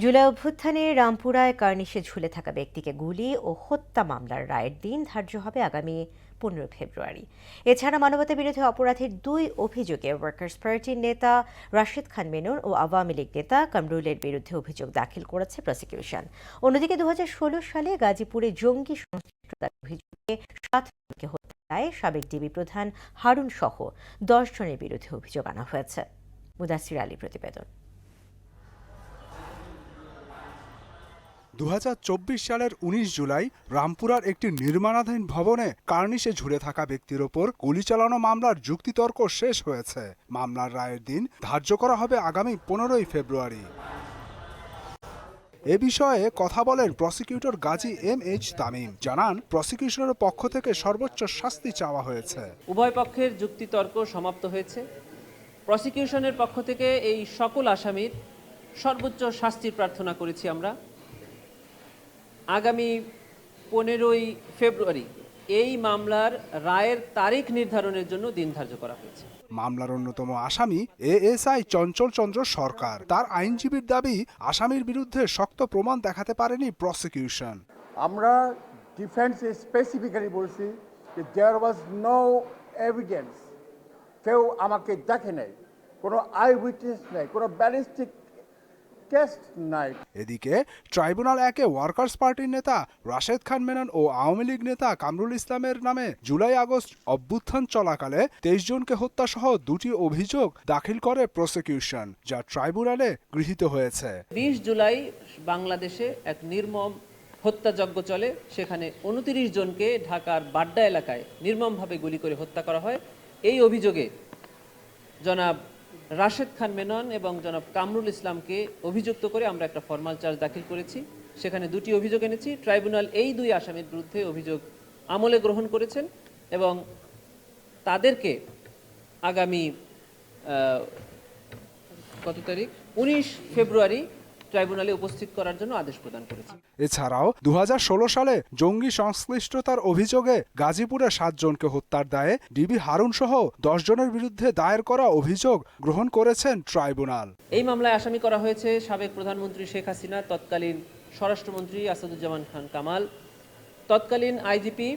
জুলাই অভ্যুত্থানে রামপুরায় কার্নিশে ঝুলে থাকা ব্যক্তিকে গুলি ও হত্যা মামলার রায়ের দিন ধার্য হবে আগামী 15 ফেব্রুয়ারি। এছাড়া মানবতাবিরোধী অপরাধের 2 অভিযোগে ওয়ার্কার্স পার্টির নেতা রাশেদ খান মেনন ও আওয়ামী লীগ নেতা কামরুলের বিরুদ্ধে অভিযোগ দাখিল করেছে প্রসিকিউশন। অন্যদিকে 2016 সালে গাজীপুরে জঙ্গি সংশ্লিষ্টতার অভিযোগে 7 জনকে হত্যায় সাবেক ডিবি প্রধান হারুন সহ 10 জনের বিরুদ্ধে অভিযোগ আনা হয়েছে। মুদাসির আলী প্রতিবেদন। 2024 সালের 19 জুলাই রামপুরার একটি নির্মাণাধীন ভবনে কার্নিশে ঝুলে থাকা ব্যক্তির ওপর গুলি চালানো মামলার যুক্তিতর্ক শেষ হয়েছে। মামলার রায়ের দিন ধার্য করা হবে আগামী 15 ফেব্রুয়ারি। এ বিষয়ে কথা বলেন প্রসিকিউটর গাজী MH তামিম। জানান, প্রসিকিউশনের পক্ষ থেকে সর্বোচ্চ শাস্তি চাওয়া হয়েছে। উভয় পক্ষের যুক্তিতর্ক সমাপ্ত হয়েছে। প্রসিকিউশনের পক্ষ থেকে এই সকল আসামির সর্বোচ্চ শাস্তির প্রার্থনা করেছি আমরা। আগামী 15 ফেব্রুয়ারি এই মামলার রায়ের তারিখ নির্ধারণের জন্য দিন ধার্য করা হয়েছে। মামলার অন্যতম আসামি ASI চঞ্চল চন্দ্র সরকার। তার আইনজীবীর দাবি, আসামির বিরুদ্ধে শক্ত প্রমাণ দেখাতে পারেনি প্রসিকিউশন। আমরা ডিফেন্স স্পেসিফিক্যালি বলছি যে দেয়ার ওয়াজ নো এভিডেন্স, কেউ আমাকে দেখে নাই, কোনো আই উইটনেস নাই, কোনো ব্যালিস্টিক টেস্ট নাই। এদিকে ট্রাইব্যুনাল 1-এ ওয়ার্কার্স পার্টির নেতা রাশেদ খান মেনন ও আওয়ামী লীগ নেতা কামরুল ইসলামের নামে জুলাই আগস্ট অভ্যুত্থান চলাকালে 23 জনকে হত্যা সহ 2টি অভিযোগ দাখিল করে প্রসিকিউশন, যা ট্রাইব্যুনালে গৃহীত হয়েছে। 20 জুলাই বাংলাদেশে এক নির্মম হত্যাযজ্ঞ চলে। সেখানে 29 জনকে ঢাকার বাড্ডা এলাকায় নির্মমভাবে গুলি করে হত্যা করা হয়। এই অভিযোগে জনাব রাশেদ খান মেনন এবং জনাব কামরুল ইসলামকে অভিযুক্ত করে আমরা একটা ফরমাল চার্জ দাখিল করেছি। সেখানে 2টি অভিযোগ এনেছি। ট্রাইব্যুনাল এই 2 আসামির বিরুদ্ধে অভিযোগ আমলে গ্রহণ করেছেন এবং তাদেরকে আগামী কত তারিখ 19 ফেব্রুয়ারি ট্রাইব্যুনালে উপস্থিত করার জন্য আদেশ প্রদান করেছে। এছাড়াও 2016 সালে জঙ্গি সংশ্লিষ্টতার অভিযোগে গাজীপুরে 7 জনকে হত্যার দায়ে ডিবি হারুন সহ 10 জনের বিরুদ্ধে দায়ের করা অভিযোগ গ্রহণ করেছেন ট্রাইব্যুনাল। এই মামলায় আসামি করা হয়েছে সাবেক প্রধানমন্ত্রী শেখ হাসিনা, তৎকালীন স্বরাষ্ট্রমন্ত্রী আসাদুজ্জামান খান কামাল, তৎকালীন আইজিপি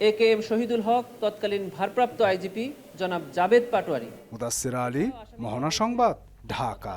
AKM শহীদুল হক, তৎকালীন ভারপ্রাপ্ত আইজিপি জনাব জাবেদ পাটোয়ারি। মুদাসসির আলী, মোহনা সংবাদ, ঢাকা।